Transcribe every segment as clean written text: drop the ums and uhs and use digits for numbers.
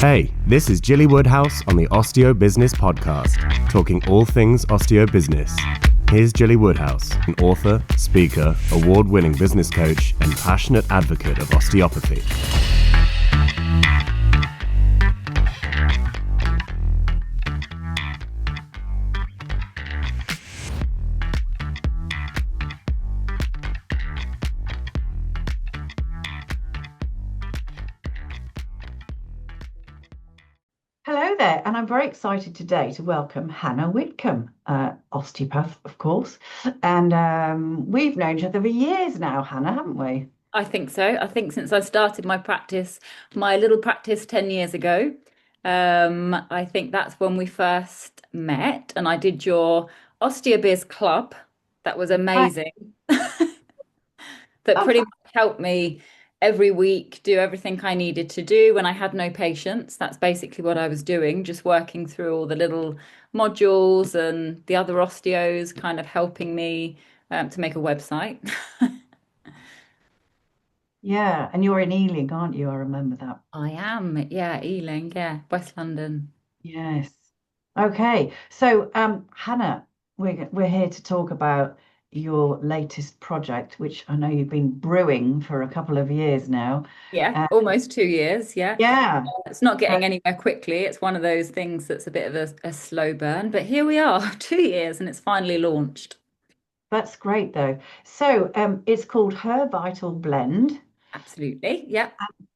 Hey, this is Gilly Woodhouse on the Osteo Business Podcast, talking all things osteo business. Here's Gilly Woodhouse, an author, speaker, award-winning business coach, and passionate advocate of osteopathy. Hello there, and I'm very excited today to welcome Hannah Whitcombe, osteopath, of course. And we've known each other for years now, Hannah, haven't we? I think so. I think since I started my practice, my little practice 10 years ago, I think that's when we first met, and I did your Osteobiz club. That was Right. amazing. That Oh, pretty much helped me every week do everything I needed to do when I had no patients. That's basically what I was doing, just working through all the little modules and the other osteos kind of helping me to make a website. yeah, and you're in Ealing, aren't you? I remember that. I am, yeah, Ealing, yeah, West London. Yes. Okay, so Hannah, we're here to talk about your latest project, which I know you've been brewing for a couple of years now. Yeah, Uh, almost 2 years. Yeah. yeah, It's not uh, getting anywhere quickly. It's one of those things that's a bit of a slow burn, but here we are, 2 years, and it's finally launched. that's great though. So it's called HerVitalBlend. Absolutely. Yeah,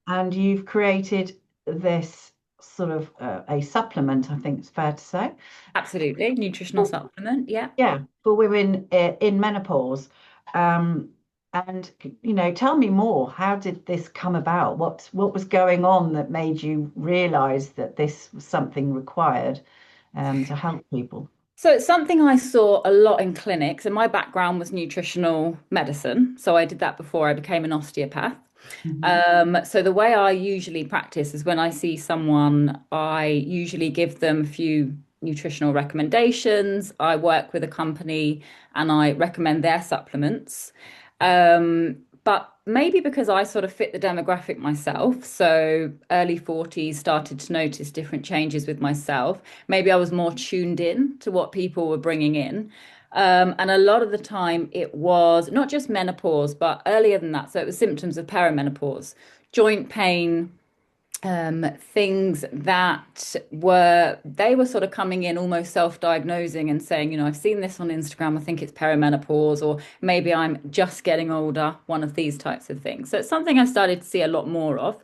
And you've created this sort of a supplement, I think it's fair to say. absolutely. Nutritional For- supplement. Yeah. Yeah, for women in menopause. Um, and tell me more. How did this come about? What was going on that made you realize that this was something required to help people? So it's something I saw a lot in clinics, and my background was nutritional medicine. So I did that before I became an osteopath. Mhm. So the way I usually practice is when I see someone, I usually give them a few nutritional recommendations. I work with a company and I recommend their supplements. But maybe because I sort of fit the demographic myself, so early 40s, started to notice different changes with myself. Maybe I was more tuned in to what people were bringing in. And a lot of the time it was not just menopause, but earlier than that. So it was symptoms of perimenopause, joint pain, things that they were sort of coming in almost self-diagnosing and saying, I've seen this on Instagram, I think it's perimenopause, or maybe I'm just getting older, one of these types of things. So it's something I started to see a lot more of.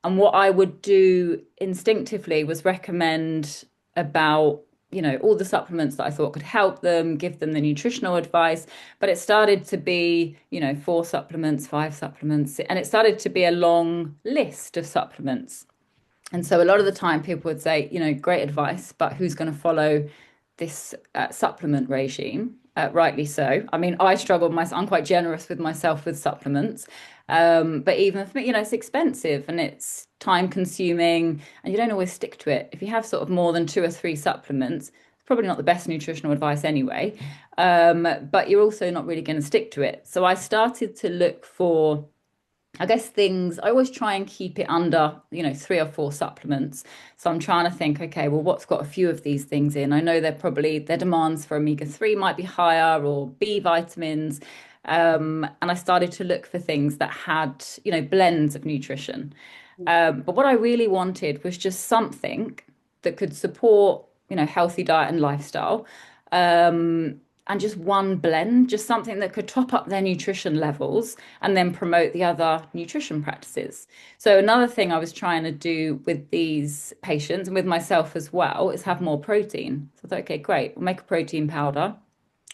And what I would do instinctively was recommend about all the supplements that I thought could help them, give them the nutritional advice. But it started to be, four supplements, five supplements, and it started to be a long list of supplements. And so a lot of the time people would say, great advice, but who's going to follow this supplement regime? Rightly so. I mean, I struggle with myself. I'm quite generous with myself with supplements. But even for me, it's expensive and it's time consuming and you don't always stick to it. If you have sort of more than two or three supplements, it's probably not the best nutritional advice anyway. But you're also not really going to stick to it. So I started to look for I guess things I always try and keep it under, three or four supplements. So I'm trying to think, okay, well, what's got a few of these things in? I know they're probably their demands for omega-3 might be higher or B vitamins. And I started to look for things that had, blends of nutrition. But what I really wanted was just something that could support, healthy diet and lifestyle. And just one blend, just something that could top up their nutrition levels and then promote the other nutrition practices. So another thing I was trying to do with these patients and with myself as well is have more protein. So I thought, okay, great, we'll make a protein powder.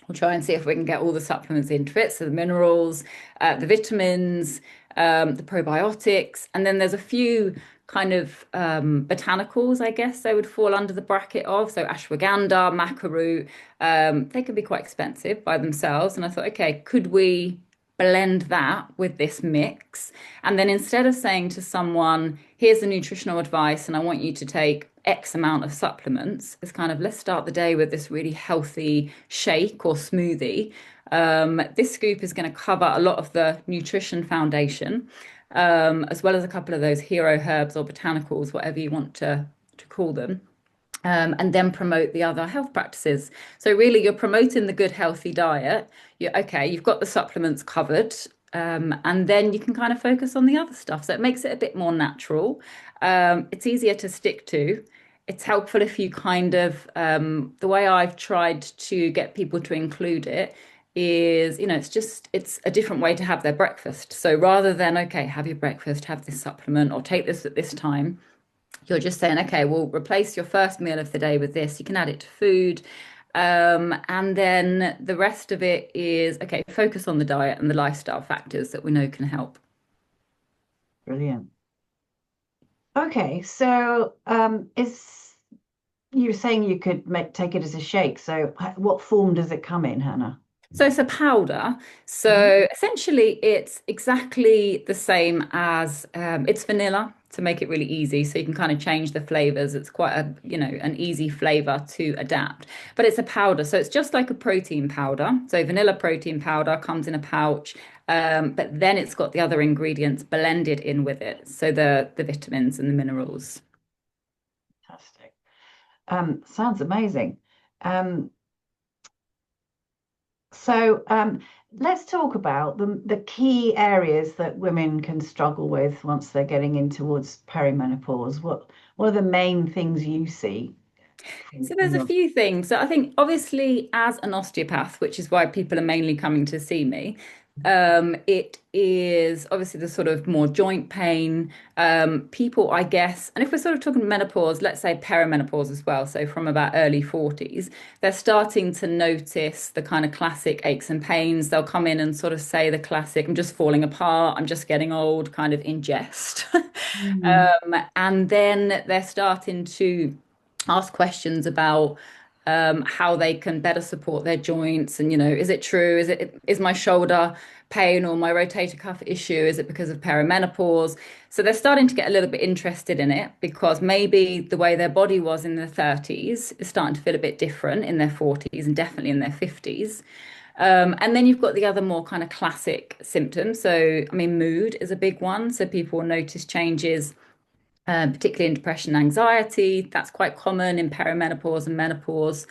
We'll try and see if we can get all the supplements into it. So the minerals, the vitamins, the probiotics, and then there's a few kind of botanicals, I guess they would fall under the bracket of. So ashwagandha, maca root, they can be quite expensive by themselves. And I thought, okay, could we blend that with this mix. And then instead of saying to someone, here's the nutritional advice and I want you to take X amount of supplements, it's kind of, let's start the day with this really healthy shake or smoothie. This scoop is going to cover a lot of the nutrition foundation, as well as a couple of those hero herbs or botanicals, whatever you want to call them. And then promote the other health practices. So really, you're promoting the good, healthy diet. You've got the supplements covered, and then you can kind of focus on the other stuff. So it makes it a bit more natural. It's easier to stick to. It's helpful if you kind of, the way I've tried to get people to include it is, it's a different way to have their breakfast. So rather than, okay, have your breakfast, have this supplement, or take this at this time, you're just saying, okay, we'll replace your first meal of the day with this. You can add it to food. And then the rest of it is, okay, focus on the diet and the lifestyle factors that we know can help. Brilliant. Okay, so you're saying you could take it as a shake. So what form does it come in, Hannah? So it's a powder. So essentially, it's exactly the same as it's vanilla to make it really easy. So you can kind of change the flavors. It's quite an easy flavor to adapt. But it's a powder. So it's just like a protein powder. So vanilla protein powder comes in a pouch. But then it's got the other ingredients blended in with it. So the vitamins and the minerals. Fantastic. Sounds amazing. So let's talk about the key areas that women can struggle with once they're getting in towards perimenopause. What are the main things you see? So there's a few things. So I think obviously as an osteopath, which is why people are mainly coming to see me, it is obviously the sort of more joint pain, people, I guess, and if we're sort of talking menopause, let's say perimenopause as well, so from about early 40s, they're starting to notice the kind of classic aches and pains. They'll come in and sort of say the classic, I'm just falling apart, I'm just getting old, kind of ingest. And then they're starting to ask questions about how they can better support their joints. And, is it true? Is my shoulder pain or my rotator cuff issue? Is it because of perimenopause? So they're starting to get a little bit interested in it because maybe the way their body was in their 30s is starting to feel a bit different in their 40s and definitely in their 50s. And then you've got the other more kind of classic symptoms. So, I mean, mood is a big one. So people will notice changes particularly in depression and anxiety. That's quite common in perimenopause and menopause.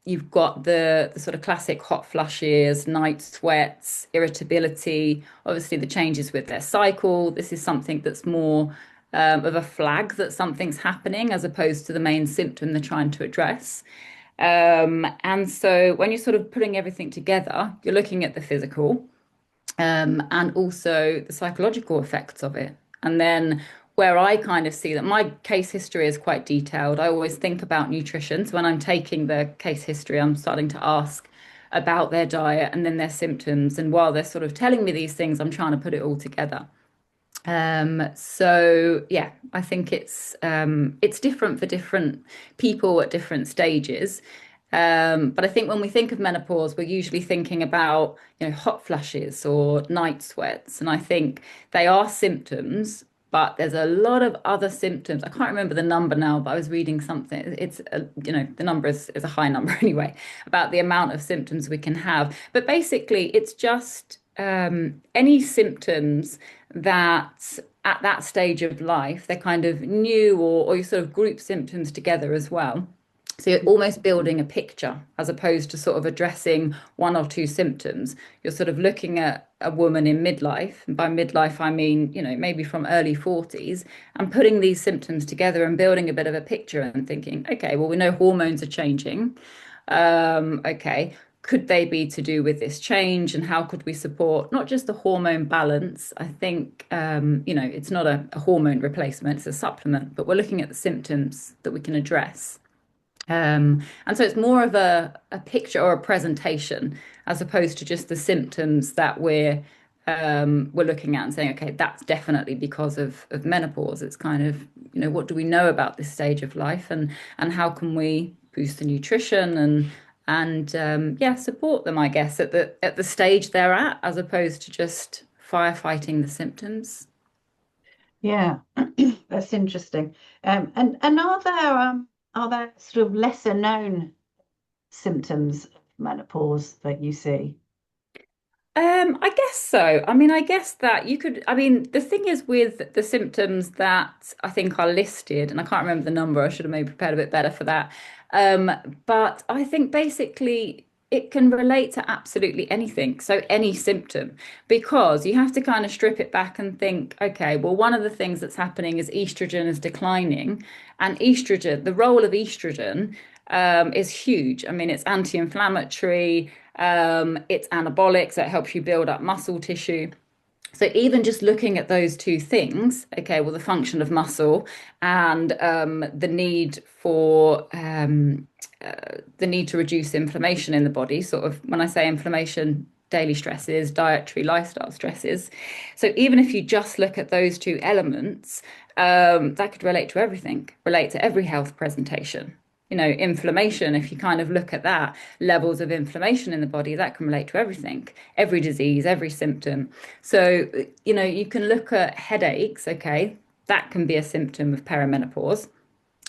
You've got the sort of classic hot flushes, night sweats, irritability, obviously the changes with their cycle. This is something that's more of a flag that something's happening as opposed to the main symptom they're trying to address. And so when you're sort of putting everything together, you're looking at the physical and also the psychological effects of it. And then where I kind of see that my case history is quite detailed, I always think about nutrition. So when I'm taking the case history, I'm starting to ask about their diet and then their symptoms. And while they're sort of telling me these things, I'm trying to put it all together. So yeah, I think it's different for different people at different stages. But I think when we think of menopause, we're usually thinking about, hot flushes or night sweats. And I think they are symptoms, but there's a lot of other symptoms. I can't remember the number now, but I was reading something. It's, the number is a high number anyway, about the amount of symptoms we can have. But basically, it's just any symptoms that at that stage of life, they're kind of new or you sort of group symptoms together as well. So you're almost building a picture as opposed to sort of addressing one or two symptoms. You're sort of looking at a woman in midlife. And by midlife, I mean, maybe from early 40s and putting these symptoms together and building a bit of a picture and thinking, okay, well, we know hormones are changing. Okay, could they be to do with this change? And how could we support not just the hormone balance? I think, it's not a hormone replacement, it's a supplement, but we're looking at the symptoms that we can address. And so it's more of a picture or a presentation as opposed to just the symptoms that we're looking at and saying, okay, that's definitely because of menopause. It's kind of, what do we know about this stage of life and how can we boost the nutrition and yeah, support them, I guess, at the stage they're at, as opposed to just firefighting the symptoms. Yeah, that's interesting. And are there sort of lesser known symptoms of menopause that you see? I guess so. I mean, I guess that you could, I mean, the thing is with the symptoms that I think are listed, and I can't remember the number, I should have maybe prepared a bit better for that. Um, but I think basically it can relate to absolutely anything. So any symptom, because you have to kind of strip it back and think, okay, well, one of the things that's happening is estrogen is declining, and estrogen, the role of estrogen, is huge. I mean, it's anti-inflammatory. It's anabolic, so it helps you build up muscle tissue. So even just looking at those two things, okay, well, the function of muscle and the need for the need to reduce inflammation in the body. Sort of when I say inflammation, daily stresses, dietary lifestyle stresses. So even if you just look at those two elements, that could relate to everything, relate to every health presentation. You know, inflammation, if you kind of look at that, levels of inflammation in the body, that can relate to everything, every disease, every symptom. So, you know, you can look at headaches, okay, that can be a symptom of perimenopause,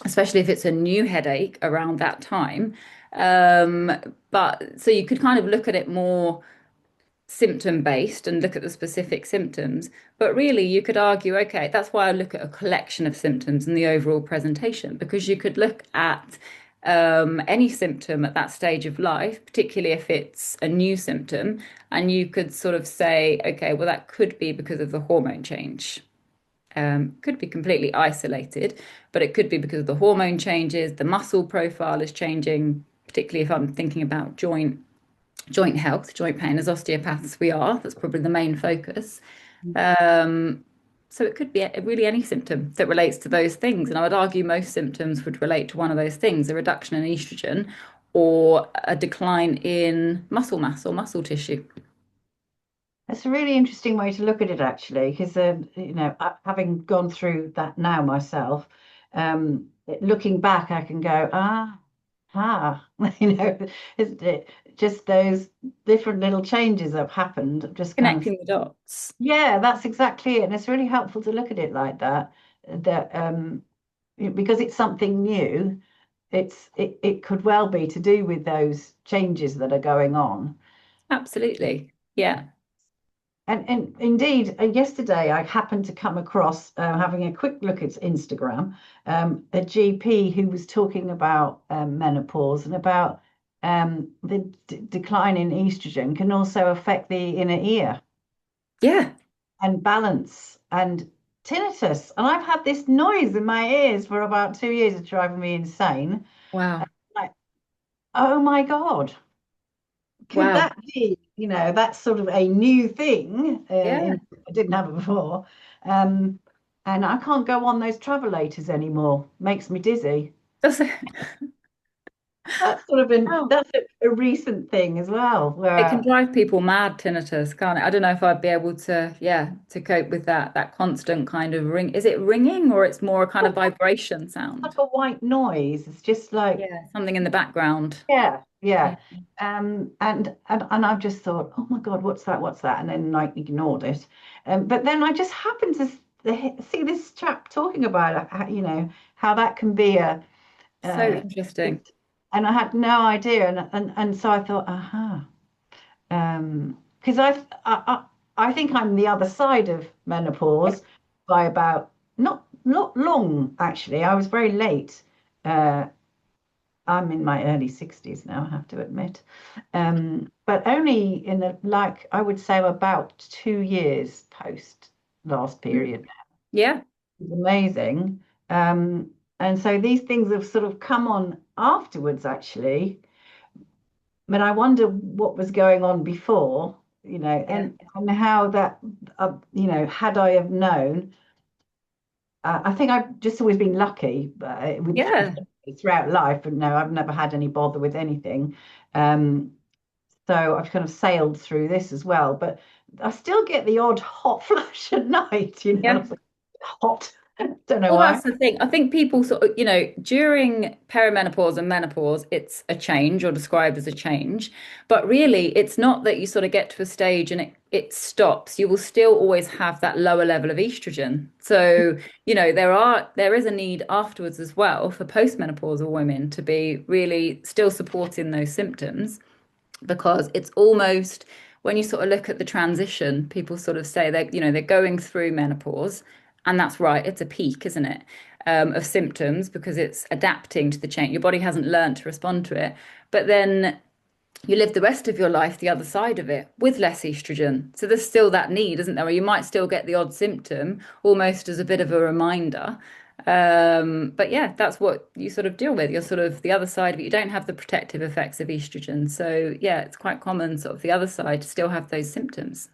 especially if it's a new headache around that time. Um, but so you could kind of look at it more symptom based and look at the specific symptoms. But really, you could argue, okay, that's why I look at a collection of symptoms and the overall presentation, because you could look at any symptom at that stage of life, particularly if it's a new symptom, and you could sort of say, okay, well, that could be because of the hormone change. Could be completely isolated, but it could be because of the hormone changes, the muscle profile is changing, particularly if I'm thinking about joint health, joint pain. As osteopaths, we are. That's probably the main focus. Um, so it could be really any symptom that relates to those things. And I would argue most symptoms would relate to one of those things, a reduction in estrogen or a decline in muscle mass or muscle tissue. That's a really interesting way to look at it, actually, because you know, having gone through that now myself, looking back, I can go, you know, isn't it? Just those different little changes that have happened, have just kind of, Connecting the dots. yeah, that's exactly it. And it's really helpful to look at it like that, that because it's something new, it could well be to do with those changes that are going on. Absolutely. Yeah. And indeed, yesterday I happened to come across, having a quick look at Instagram, a GP who was talking about menopause and about the decline in estrogen can also affect the inner ear Yeah. and balance and tinnitus. And I've had this noise in my ears for about 2 years. It's driving me insane. Wow. Like, oh my God. Could Wow. that be, you know, that's sort of a new thing? Yeah. I didn't have it before. Um, and I can't go on those travelators anymore. Makes me dizzy. That's That's sort of been, wow. that's a recent thing as well, It can where, drive people mad, tinnitus, can't it? I don't know if I'd be able to, yeah, to cope with that constant kind of ring. Is it ringing or it's more a kind of well, vibration like sound? a white noise. It's just like, Yeah, something in the background. yeah, Yeah. yeah. And I've just thought, oh my God, what's that? What's that? And then like ignored it. But then I just happened to see this chap talking about it, you know, how that can be So uh, interesting. and I had no idea, and so I thought, because I think I'm the other side of menopause by about not long actually. I was very late. Uh, I'm in my early 60s now, I have to admit, but only in like I would say about 2 years post last period. Yeah. It's amazing. And so these things have sort of come on afterwards, actually. But I wonder what was going on before, you know, Yeah. and how that, you know, had I have known, I think I've just always been lucky with Yeah. throughout life, and no, I've never had any bother with anything. Um, so I've kind of sailed through this as well, but I still get the odd hot flash at night, you know, Yeah. it's like hot. Don't know Well, why. that's the thing. I think people sort of, during perimenopause and menopause, it's a change or described as a change. But really, it's not that you sort of get to a stage and it stops. You will still always have that lower level of estrogen. So, there is a need afterwards as well for postmenopausal women to be really still supporting those symptoms, because it's almost, when you sort of look at the transition, people sort of say they're going through menopause, and that's right, it's a peak, isn't it, of symptoms, because it's adapting to the change. Your body hasn't learned to respond to it, but then you live the rest of your life the other side of it with less estrogen. So there's still that need, isn't there? Or you might still get the odd symptom almost as a bit of a reminder. But yeah, that's what you sort of deal with. You're sort of the other side of it. You don't have the protective effects of estrogen. So yeah, it's quite common sort of the other side to still have those symptoms.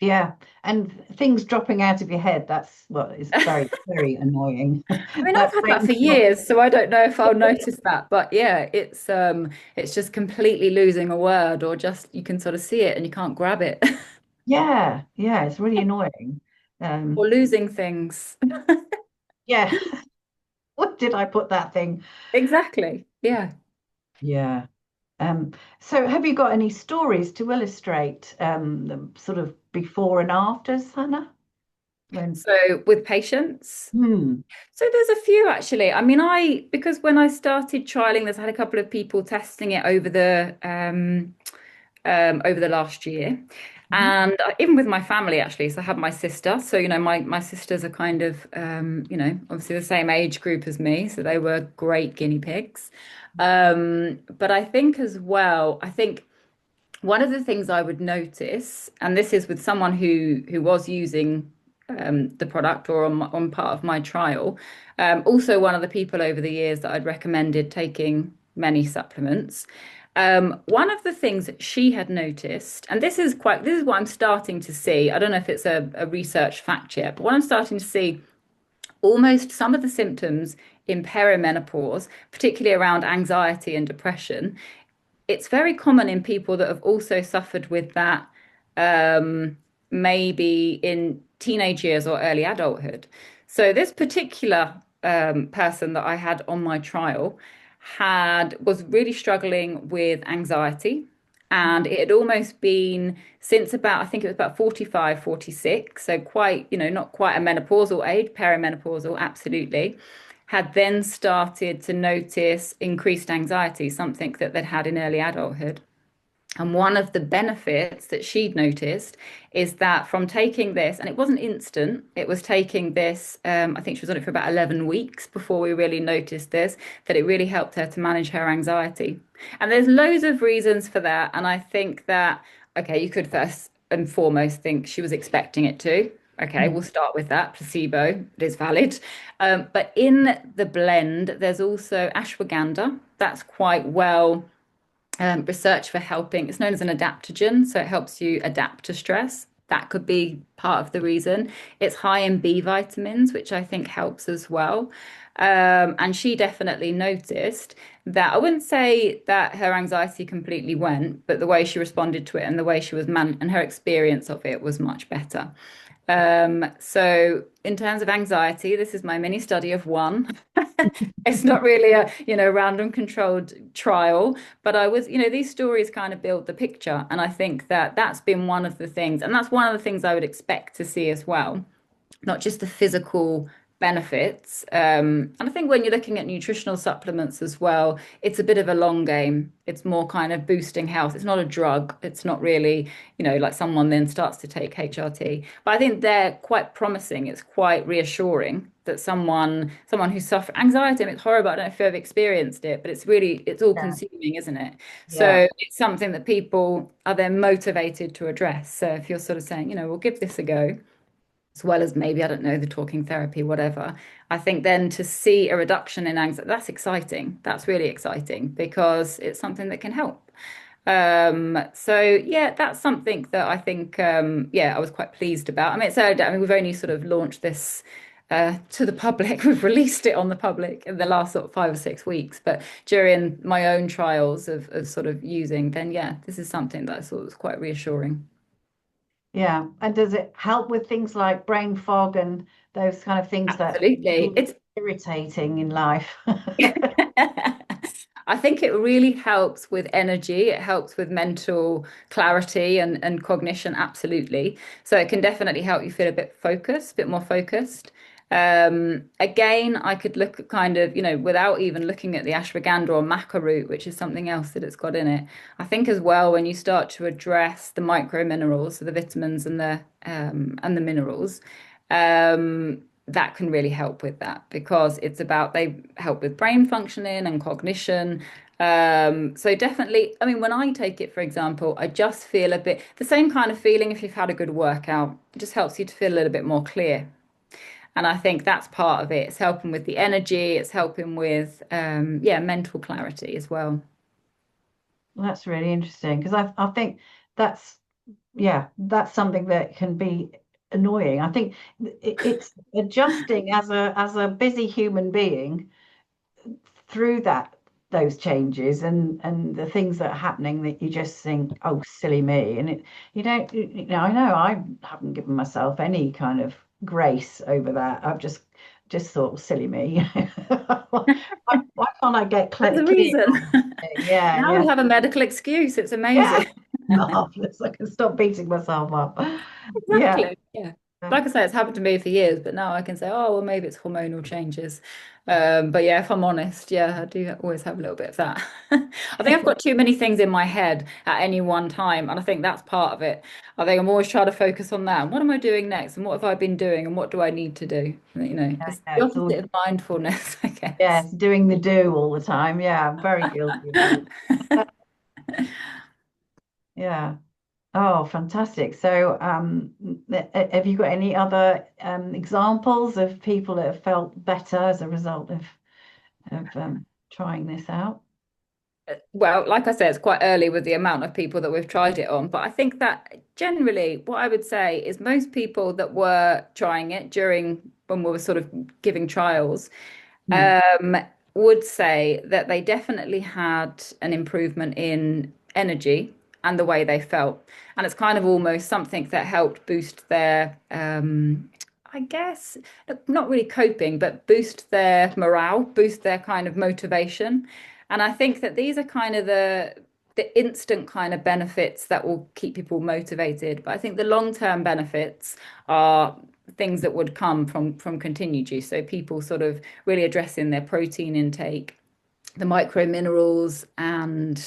Yeah, and things dropping out of your head, that's what is very, very annoying. I mean, I've That had that for brainstorm. years, so I don't know if I'll notice that. But yeah, it's just completely losing a word, or just you can sort of see it and you can't grab it. Yeah, yeah, it's really annoying. Or Um, losing things. yeah, what did I put that thing? Exactly. Yeah. Yeah. So have you got any stories to illustrate the sort of before and afters, Hannah? When So with patients, hmm. so there's a few actually. I mean, because when I started trialing this, I had a couple of people testing it over the last year. Mhm. And even with my family, actually, so I have my sister. So, my sisters are kind of, obviously the same age group as me. So they were great guinea pigs. But I think as well, I think one of the things I would notice, and this is with someone who was using the product or on part of my trial, also one of the people over the years that I'd recommended taking many supplements. One of the things that she had noticed, and this is what I'm starting to see. I don't know if it's a research fact yet, but what I'm starting to see, almost some of the symptoms in perimenopause, particularly around anxiety and depression, it's very common in people that have also suffered with that, um, maybe in teenage years or early adulthood. So this particular person that I had on my trial was really struggling with anxiety. And it had almost been since about, I think it was about 45, 46. So quite, not quite a menopausal age, perimenopausal, absolutely. Had then started to notice increased anxiety, something that they'd had in early adulthood. And one of the benefits that she'd noticed is that from taking this, and it wasn't instant, it was taking this, I think she was on it for about 11 weeks before we really noticed this, that it really helped her to manage her anxiety. And there's loads of reasons for that. And I think that, okay, you could first and foremost think she was expecting it to. Okay, we'll start with that. Placebo, it is valid. But in the blend, there's also ashwagandha. That's quite well research for helping. It's known as an adaptogen, so it helps you adapt to stress. That could be part of the reason. It's high in B vitamins, which I think helps as well. And she definitely noticed that, I wouldn't say that her anxiety completely went, but the way she responded to it and the way she was and her experience of it was much better. So in terms of anxiety, this is my mini study of one. It's not really a, random controlled trial, but these stories kind of build the picture. And I think that that's been one of the things, and that's one of the things I would expect to see as well, not just the physical benefits. And I think when you're looking at nutritional supplements as well, it's a bit of a long game. It's more kind of boosting health. It's not a drug. It's not really, like someone then starts to take HRT. But I think they're quite promising. It's quite reassuring that someone who suffers anxiety, and it's horrible. I don't know if you've ever experienced it, but it's all Yeah, consuming, isn't it? yeah, So it's something that people are then motivated to address. So if you're sort of saying, we'll give this a go, as well as maybe, I don't know, the talking therapy, whatever. I think then to see a reduction in anxiety, that's exciting. That's really exciting because it's something that can help. So yeah, that's something that I think, I was quite pleased about. I mean, we've only sort of launched this to the public. We've released it on the public in the last sort of 5 or 6 weeks. But during my own trials of sort of using, then yeah, this is something that I thought was quite reassuring. Yeah. And does it help with things like brain fog and those kind of things that Absolutely. really irritating in life? I think it really helps with energy. It helps with mental clarity and cognition, absolutely. So it can definitely help you feel a bit focused, a bit more focused. Again, I could look at kind of, without even looking at the ashwagandha or maca root, which is something else that it's got in it. I think as well, when you start to address the micro minerals, so the vitamins and the minerals, that can really help with that because they help with brain functioning and cognition. So definitely, I mean, when I take it, for example, I just feel a bit the same kind of feeling if you've had a good workout. It just helps you to feel a little bit more clear. And I think that's part of it. It's helping with the energy, it's helping with mental clarity as well. Well, that's really interesting because I think that's that's something that can be annoying. I think it's adjusting as a busy human being through those changes and the things that are happening that you just think, oh, silly me. And I know I haven't given myself any kind of grace over that. I've just thought, silly me. Why can't I get There's a clear reason. on this thing? Yeah, Now we have a medical excuse. It's yeah. amazing. Marvelous. I can stop beating myself up. Yeah. Exactly. Yeah. Like I say, it's happened to me for years, but now I can say, oh, well, maybe it's hormonal changes. But yeah, if I'm honest, yeah, I do always have a little bit of that. I think I've got too many things in my head at any one time, and I think that's part of it. I think I'm always trying to focus on that. And what am I doing next? And what have I been doing? And what do I need to do? It's the It's all opposite of mindfulness, I guess. yes, doing the do all the time. Yeah, I'm very guilty of that. Yeah. Oh, fantastic. So, have you got any other examples of people that have felt better as a result of trying this out? Well, like I said, it's quite early with the amount of people that we've tried it on, but I think that generally what I would say is most people that were trying it during when we were sort of giving trials Hmm. um, would say that they definitely had an improvement in energy and the way they felt. And it's kind of almost something that helped boost their, I guess, not really coping, but boost their morale, boost their kind of motivation. And I think that these are kind of the instant kind of benefits that will keep people motivated. But I think the long-term benefits are things that would come from continued use. So people sort of really addressing their protein intake, the micro minerals, and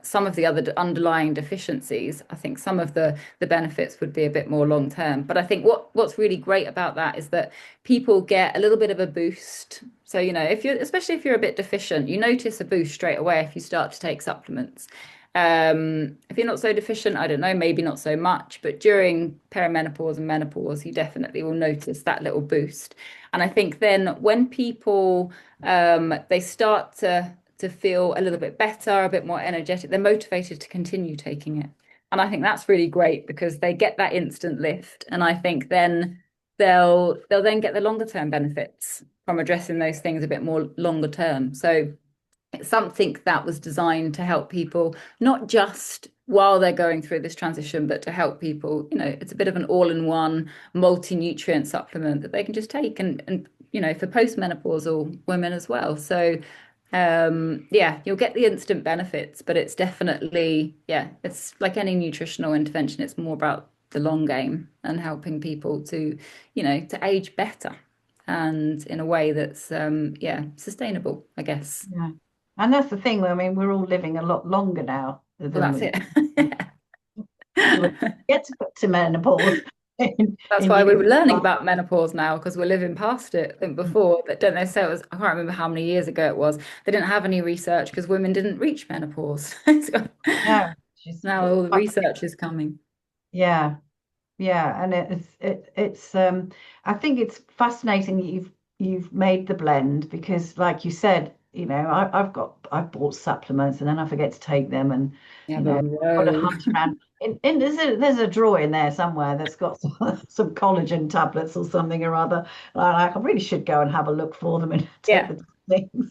some of the other underlying deficiencies. I think some of the benefits would be a bit more long term. But I think what's really great about that is that people get a little bit of a boost. So, if you're especially if you're a bit deficient, you notice a boost straight away if you start to take supplements. If you're not so deficient, I don't know, maybe not so much, but during perimenopause and menopause, you definitely will notice that little boost. And I think then when people they start to feel a little bit better, a bit more energetic, they're motivated to continue taking it. And I think that's really great because they get that instant lift. And I think then they'll then get the longer term benefits from addressing those things a bit more longer term. So it's something that was designed to help people, not just while they're going through this transition, but to help people, it's a bit of an all-in-one multi-nutrient supplement that they can just take and for postmenopausal women as well. So you'll get the instant benefits, but it's definitely, it's like any nutritional intervention, it's more about the long game and helping people to age better and in a way that's sustainable, I guess. Yeah. And that's the thing. I mean, we're all living a lot longer now Well, than that's we it. get to menopause That's in why we youth. were learning about menopause now because we're living past it. I think before, that don't they say it was, I can't remember how many years ago it was. They didn't have any research because women didn't reach menopause. So No, she's now all the research is coming. yeah. Yeah, and it's I think it's fascinating that you've made the blend because like you said, I've bought supplements and then I forget to take them and You you have a know I've got to row. hunt around in there's a drawer in there somewhere that's got some collagen tablets or something or other. I really should go and have a look for them and take Yeah. the things.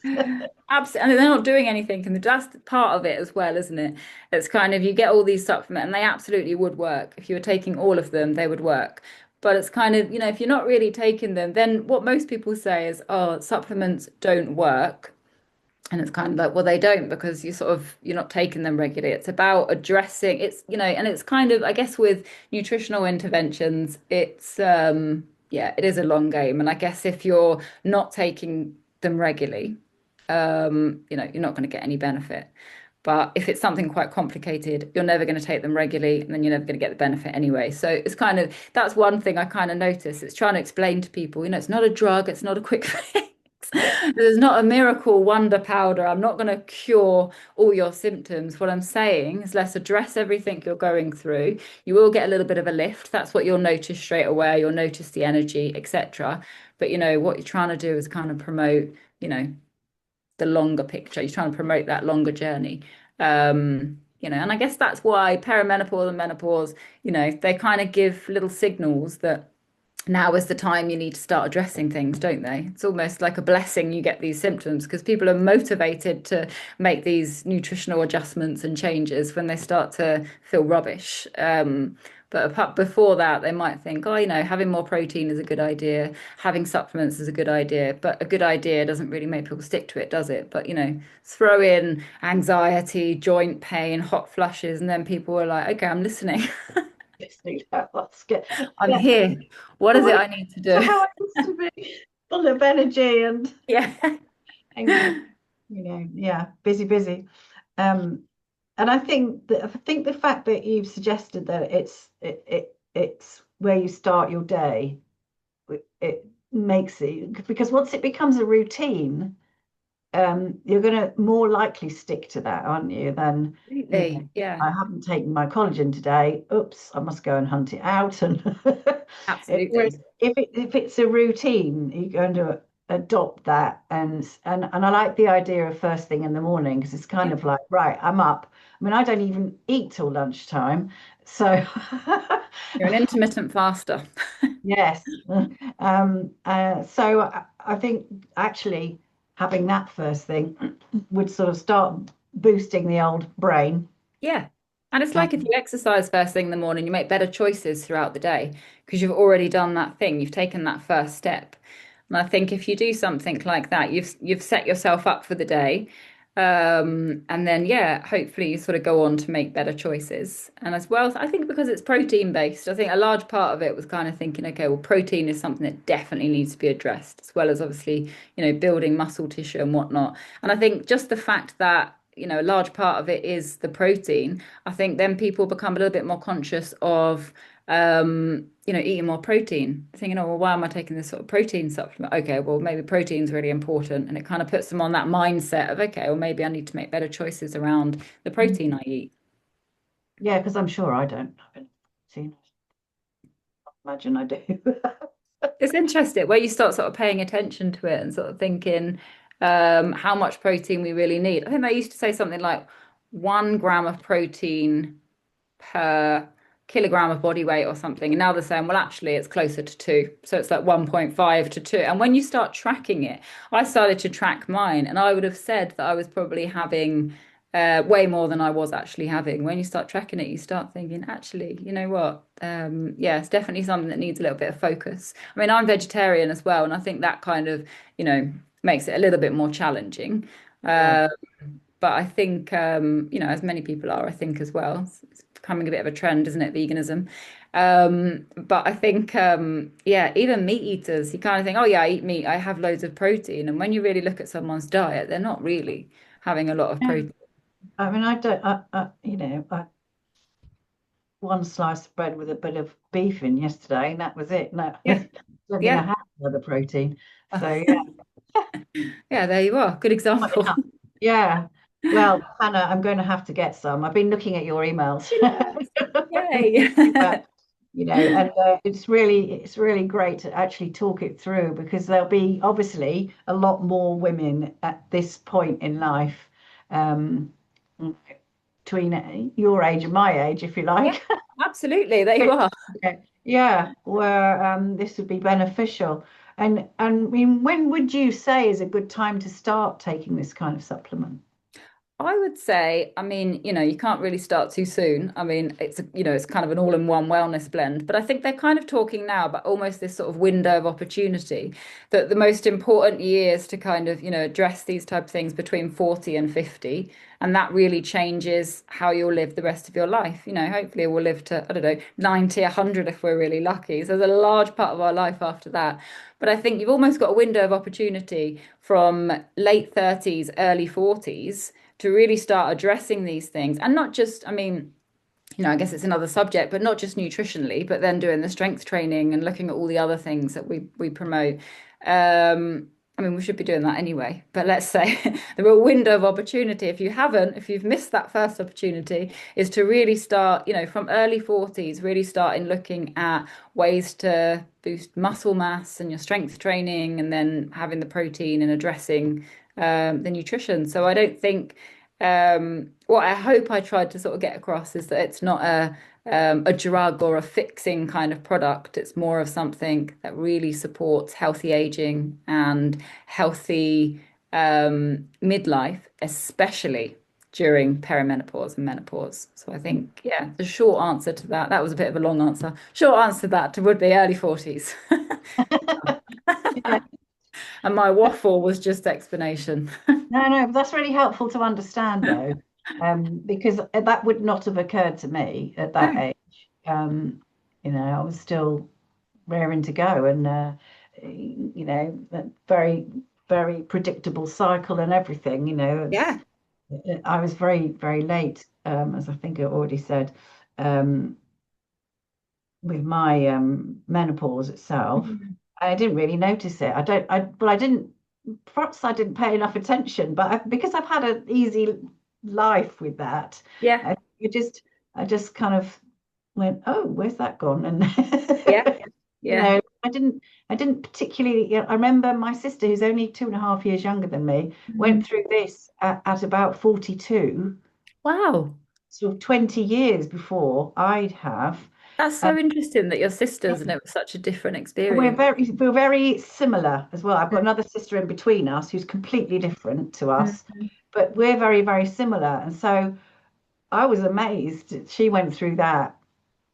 Absolutely, and they're not doing anything, and that's part of it as well, isn't it? It's kind of you get all these supplements, and they absolutely would work. If you were taking all of them, they would work. But it's kind of, if you're not really taking them, then what most people say is, oh, supplements don't work. And it's kind of like, well, they don't because you're not taking them regularly. It's about addressing and it's kind of, I guess with nutritional interventions, yeah, it is a long game. And I guess if you're not taking them regularly, you're not going to get any benefit. But if it's something quite complicated, you're never going to take them regularly, and then you're never going to get the benefit anyway. So it's kind of, that's one thing I kind of notice. It's trying to explain to people, it's not a drug, it's not a quick fix. There's not a miracle wonder powder. I'm not going to cure all your symptoms. What I'm saying is let's address everything you're going through. You will get a little bit of a lift. That's what you'll notice straight away. You'll notice the energy, etc. But what you're trying to do is kind of promote, the longer picture. You're trying to promote that longer journey. And I guess that's why perimenopause and menopause, they kind of give little signals that now is the time you need to start addressing things, don't they? It's almost like a blessing you get these symptoms because people are motivated to make these nutritional adjustments and changes when they start to feel rubbish. But before that, they might think, oh, having more protein is a good idea. Having supplements is a good idea. But a good idea doesn't really make people stick to it, does it? But, throw in anxiety, joint pain, hot flushes, and then people are like, okay, I'm listening. I'm here. What is it I need to do? How I used to be full of energy and yeah, yeah, busy. And I think the fact that you've suggested that it's where you start your day, it makes it, because once it becomes a routine, you're going to more likely stick to that, aren't you? Than yeah. I haven't taken my collagen today. Oops, I must go and hunt it out. And absolutely, if it's a routine, you're going to adopt that. And I like the idea of first thing in the morning because it's kind of like, right, I'm up. I mean, I don't even eat till lunchtime, so you're an intermittent faster. yes. So I think actually having that first thing would sort of start boosting the old brain. Yeah. And it's like if you exercise first thing in the morning, you make better choices throughout the day because you've already done that thing. You've taken that first step. And I think if you do something like that, you've set yourself up for the day. And then, hopefully you sort of go on to make better choices. And as well, I think because it's protein based, I think a large part of it was kind of thinking, okay, well, protein is something that definitely needs to be addressed, as well as obviously, building muscle tissue and whatnot. And I think just the fact that, a large part of it is the protein, I think then people become a little bit more conscious of eating more protein, thinking, oh, well, why am I taking this sort of protein supplement? Okay, well, maybe protein's really important. And it kind of puts them on that mindset of, okay, well, maybe I need to make better choices around the protein I eat. Yeah, because I'm sure I don't have any. Imagine I do. It's interesting where you start sort of paying attention to it and sort of thinking how much protein we really need. I think they used to say something like 1 gram of protein per kilogram of body weight or something. And now they're saying, well, actually, it's closer to 2. So it's like 1.5 to 2. And when you start tracking it, I started to track mine, and I would have said that I was probably having way more than I was actually having. When you start tracking it, you start thinking, actually, you know what? It's definitely something that needs a little bit of focus. I mean, I'm vegetarian as well, and I think that kind of, makes it a little bit more challenging. Yeah. But I think, as many people are, I think as well, it's becoming a bit of a trend, isn't it, veganism? But I think, even meat eaters, you kind of think, oh yeah, I eat meat, I have loads of protein. And when you really look at someone's diet, they're not really having a lot of protein. I mean, I don't, I one slice of bread with a bit of beef in yesterday, and that was it. No, I don't think I had other protein. So yeah, there you are. Good example. Yeah. Well, Hannah, I'm going to have to get some. I've been looking at your emails. Yay. But, and it's really great to actually talk it through because there'll be obviously a lot more women at this point in life, between your age and my age, if you like. Yeah, absolutely. There you are. Yeah, where this would be beneficial. And I mean, when would you say is a good time to start taking this kind of supplement? I would say, I mean, you can't really start too soon. I mean, it's kind of an all-in-one wellness blend, but I think they're kind of talking now about almost this sort of window of opportunity that the most important years to kind of, address these type of things between 40 and 50. And that really changes how you'll live the rest of your life. Hopefully we'll live to, I don't know, 90, 100 if we're really lucky. So there's a large part of our life after that. But I think you've almost got a window of opportunity from late 30s, early 40s to really start addressing these things. And not just, I mean, I guess it's another subject, but not just nutritionally, but then doing the strength training and looking at all the other things that we promote. I mean, we should be doing that anyway, but let's say the real window of opportunity, if you've missed that first opportunity, is to really start, from early 40s, really start in looking at ways to boost muscle mass and your strength training, and then having the protein and addressing the nutrition. So I don't think what I hope I tried to sort of get across is that it's not a drug or a fixing kind of product. It's more of something that really supports healthy aging and healthy midlife, especially during perimenopause and menopause. So I think, yeah, the short answer to that was a bit of a long answer. Short answer to that would be early 40s. Yeah. And my waffle was just explanation. No, but that's really helpful to understand though, because that would not have occurred to me at that age. I was still raring to go, and a very, very predictable cycle and everything. Yeah. I was very, very late, as I think I already said, um, with my menopause itself. I didn't really notice it. I didn't. Perhaps I didn't pay enough attention, but because I've had an easy life with that, Yeah. I just kind of went, oh, where's that gone? And Yeah. Yeah. I didn't particularly. I remember my sister, who's only 2.5 years younger than me, went through this at about 42, Wow. sort of 20 years before I'd have. That's Uh, so interesting that your sisters and it was such a different We're experience. very similar as well. I've got another sister in between us who's completely different to us, Mhm. but we're very, very similar. And so I was amazed that she went through that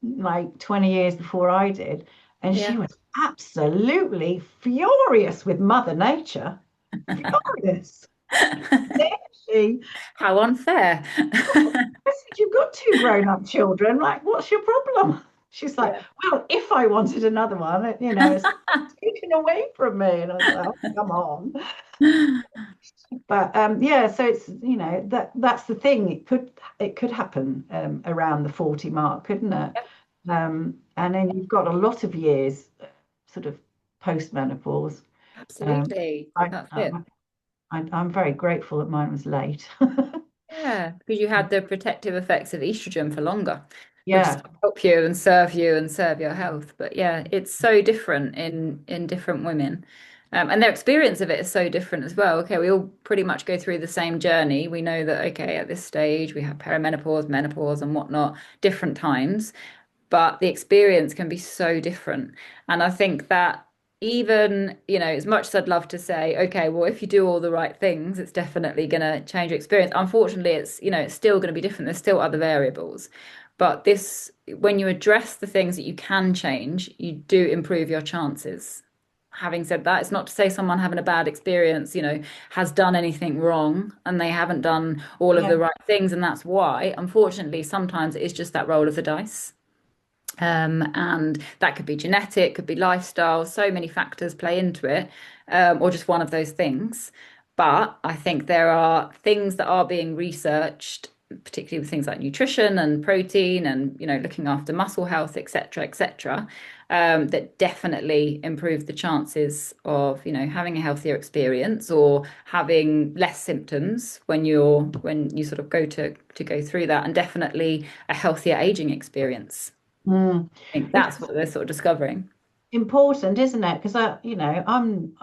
like 20 years before I did, and she Yeah. was absolutely furious with Mother Nature. Furious. She, How unfair. I said, you've got two grown-up children. Like, what's your problem? She's like, Yeah. well, if I wanted another one, it's taken away from me. And I was like, oh, come on. But yeah, so it's that's the thing. It could happen around the 40 mark, couldn't it? And then you've got a lot of years sort of post menopause. Absolutely. I, That's I it. I'm very grateful that mine was late. Yeah, because you had the protective effects of estrogen for longer, which is Yeah. to help you and serve your health. But yeah, it's so different in different women. And their experience of it is so different as well. Okay, we all pretty much go through the same journey. We know that, okay, at this stage we have perimenopause, menopause, and whatnot, different times, but the experience can be so different. And I think that even, as much as I'd love to say, okay, well, if you do all the right things, it's definitely going to change your experience. Unfortunately, it's still going to be different. There's still other variables. But when you address the things that you can change, you do improve your chances. Having said that, it's not to say someone having a bad experience, has done anything wrong and they haven't done all of Yeah. the right things. And that's why, unfortunately, sometimes it is just that roll of the dice. And that could be genetic, could be lifestyle, so many factors play into it, or just one of those things. But I think there are things that are being researched, particularly with things like nutrition and protein and, looking after muscle health, etc., that definitely improve the chances of, having a healthier experience or having less symptoms when you sort of go through that, and definitely a healthier aging experience. Mm. I think It's that's what they're sort of discovering. important, isn't it? Because I'm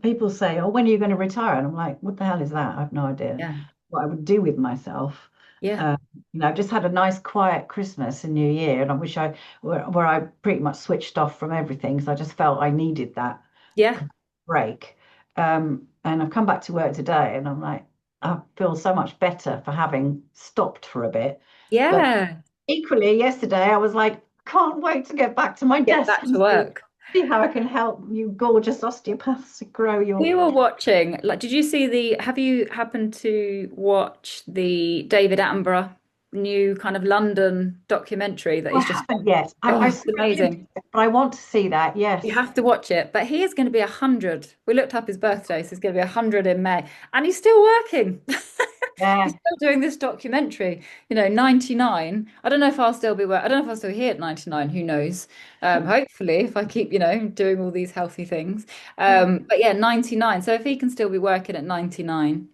people say, "Oh, when are you going to retire?" And I'm like, "What the hell is that? I have no idea Yeah. what I would do with myself." Yeah. Uh, I've just had a nice quiet Christmas and New Year, and I wish where I pretty much switched off from everything because I just felt I needed that. Yeah. break. And I've come back to work today and I'm like, I feel so much better for having stopped for a bit. But Yeah. equally, yesterday I was like, can't wait to get back to my Get desk back and to work. see how I can help you gorgeous osteopaths to grow your. We were watching, like, did you see have you happened to watch the David Attenborough new kind of London documentary that I he's just, haven't yet. I oh, it's skimmed amazing. it, but I want to see that. You Yes. have to watch it. But he is going to be 100. We looked up his birthday, so he's going to be 100 in May. And he's still working. He's Yeah. still doing this documentary. 99. I don't know if I'll still be I don't know if I'll still be here at 99. Who knows? Hopefully, if I keep, doing all these healthy things. Yeah. But yeah, 99. So if he can still be working at 99,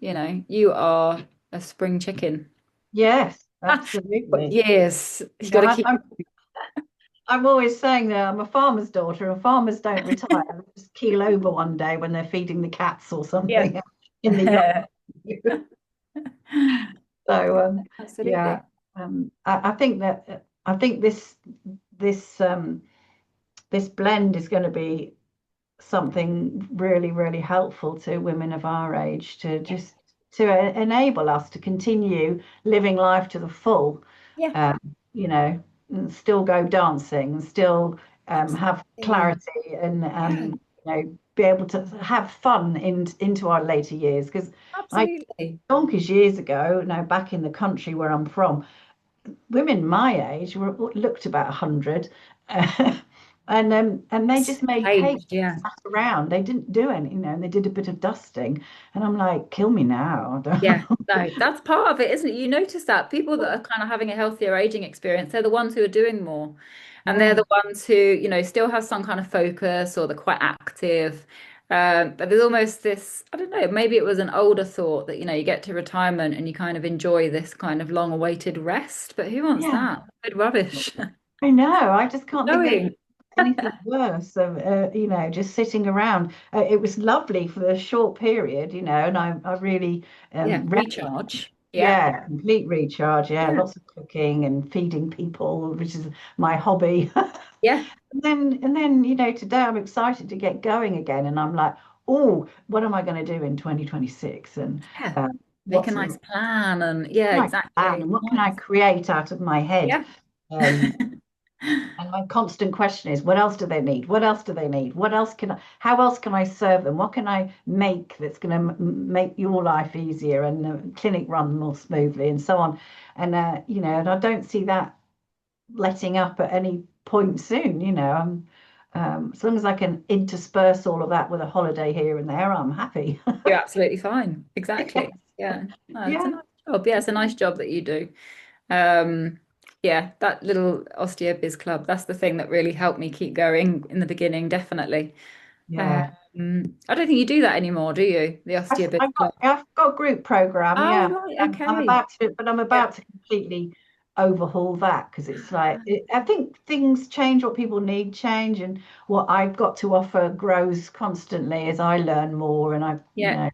you are a spring chicken. Yes, But absolutely. yes, you got Yeah, to keep. I'm always saying that I'm a farmer's daughter, and farmers don't retire. They just keel over one day when they're feeding the cats or Yeah. something in the yard. So yeah, Absolutely. I think that I think this this blend is going to be something really, really helpful to women of our age to just to enable us to continue living life to the full, Yeah. um, you know, and still go dancing and still have Absolutely. clarity and Yeah. be able to have fun into our later years. Because I Absolutely. donkeys years ago, back in the country where I'm from, women my age were looked about 100. And they just made cake Aged, yeah. sat around. They didn't do any, and they did a bit of dusting. And I'm like, kill me now. Yeah, no, that's part of it, isn't it? You notice that people that are kind of having a healthier aging experience, they're the ones who are doing more. And they're Yeah, the ones who, still have some kind of focus or they're quite active. But there's almost this, I don't know, maybe it was an older thought that, you get to retirement and you kind of enjoy this kind of long-awaited rest. But who wants yeah. that? Good rubbish. I know. I just can't think of Knowing. anything worse of just sitting around. It was lovely for a short period, and I really Yeah, relish. recharge. Yeah. Yeah, complete recharge. Yeah, Yeah. lots of cooking and feeding people, which is my hobby. Yeah. And then, today I'm excited to get going again, and I'm like, oh, what am I going to do in 2026? And Yeah. uh, Make a what's the nice plan and yeah, right plan? exactly. And what can I Nice. create out of my head? Yeah. Um, and my constant question is, what else do they need? What else do they need? How else can I serve them? What can I make that's going to make your life easier and the clinic run more smoothly and so on? And I don't see that letting up at any point soon. As long as I can intersperse all of that with a holiday here and there, I'm happy. You're absolutely fine. Exactly. Yeah. No, it's a Yeah, nice job. Yeah, it's a nice job that you do. Um, yeah, that little Osteobiz club, that's the thing that really helped me keep going in the beginning, definitely. yeah. I don't think you do that anymore, do you? The Osteobiz club. I've got a group program, Oh, yeah. right, I'm okay. about to, but I'm Yeah. about to completely overhaul that because it's like I think things change, what people need change, and what I've got to offer grows constantly as I learn more. And Yeah.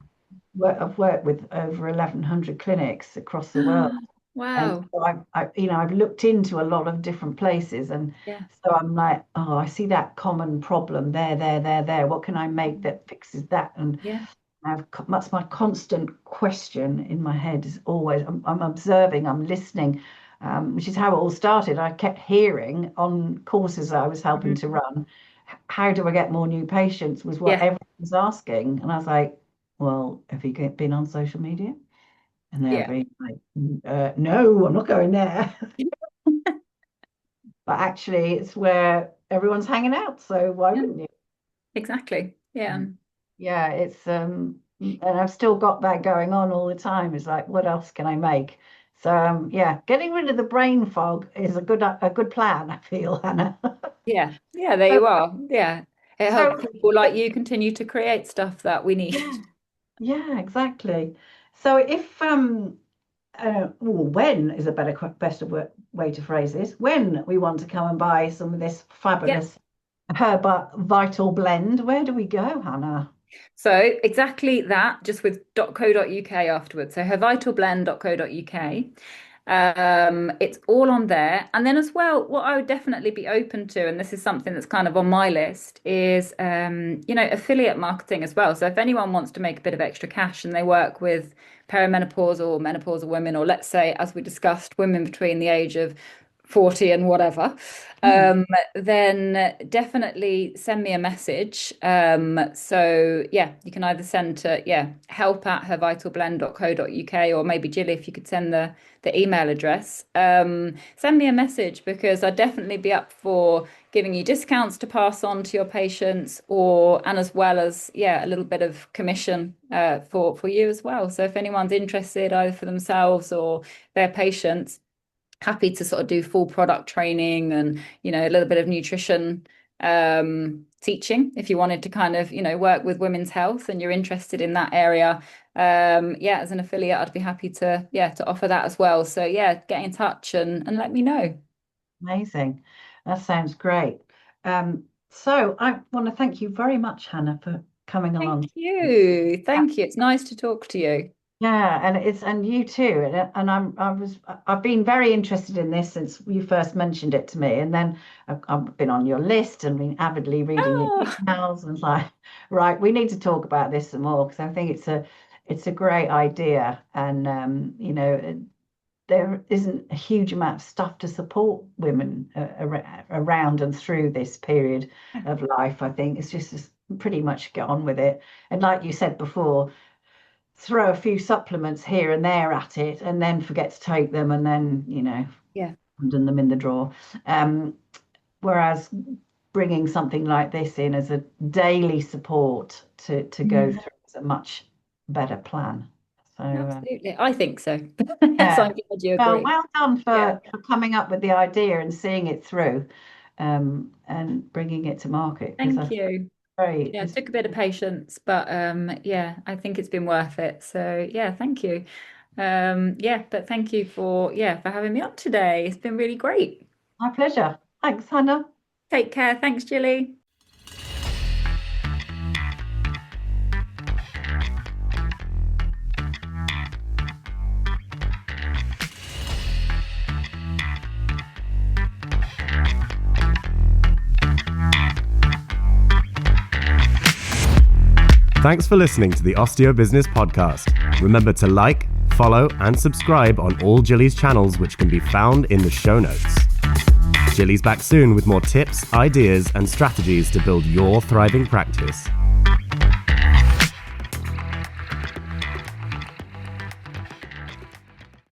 I've worked with over 1,100 clinics across the world. And Wow. so I've looked into a lot of different places, and Yeah. so I'm like, oh, I see that common problem there, there, there, there. What can I make that fixes that? And Yeah. that's my constant question in my head is always, I'm observing, I'm listening, which is how it all started. I kept hearing on courses I was helping Mhm. to run, how do I get more new patients was what Yeah. everyone was asking. And I was like, well, have you been on social media? And they'll Yeah. be like, no, I'm not going there. But actually, it's where everyone's hanging out. So why Yeah. wouldn't you? Exactly. Yeah. Yeah, it's and I've still got that going on all the time. It's like, what else can I make? So yeah, getting rid of the brain fog is a good plan, I feel, Hannah. Yeah. Yeah, there So, you are. Yeah. It helps so people like you continue to create stuff that we need. yeah, yeah, exactly. So if well, when is a better way to phrase this? When we want to come and buy some of this Yeah. fabulous Vital Blend, where do we go, Hannah? So exactly that, just with .co.uk afterwards. So hervitalblend.co.uk. It's all on there. And then as well, what I would definitely be open to, and this is something that's kind of on my list, is affiliate marketing as well. So if anyone wants to make a bit of extra cash and they work with perimenopause or menopausal women, or let's say, as we discussed, women between the age of 40 and whatever, then definitely send me a message. So yeah, you can either send to help@hervitalblend.co.uk, or maybe Gilly, if you could send the email address. Send me a message, because I'd definitely be up for giving you discounts to pass on to your patients, and as well as a little bit of commission for you as well. So if anyone's interested, either for themselves or their patients, happy to sort of do full product training and a little bit of nutrition teaching if you wanted to kind of work with women's health and you're interested in that area. As an affiliate, I'd be happy to offer that as well. So get in touch and let me know. Amazing. That sounds great. So I want to thank you very much, Hannah, for coming along. Thank you. It's nice to talk to you. Yeah, and you too. And I've been very interested in this since you first mentioned it to me, and then I've been on your list and been avidly reading your emails, and like, right, we need to talk about this some more, because I think it's a great idea, and there isn't a huge amount of stuff to support women around and through this period of life. I think it's just pretty much get on with it, and like you said before, throw a few supplements here and there at it, and then forget to take them, and then abandon them in the drawer. Whereas bringing something like this in as a daily support to go through is a much better plan. So absolutely, I think so. So I'm glad you agree. Well done for coming up with the idea and seeing it through, and bringing it to market. Thank you. Great. It took a bit of patience, but I think it's been worth it. So thank you. But thank you for having me on today. It's been really great. My pleasure. Thanks, Hannah. Take care. Thanks, Gilly. Thanks for listening to the Osteo Business Podcast. Remember to like, follow, and subscribe on all Gilly's channels, which can be found in the show notes. Gilly's back soon with more tips, ideas, and strategies to build your thriving practice.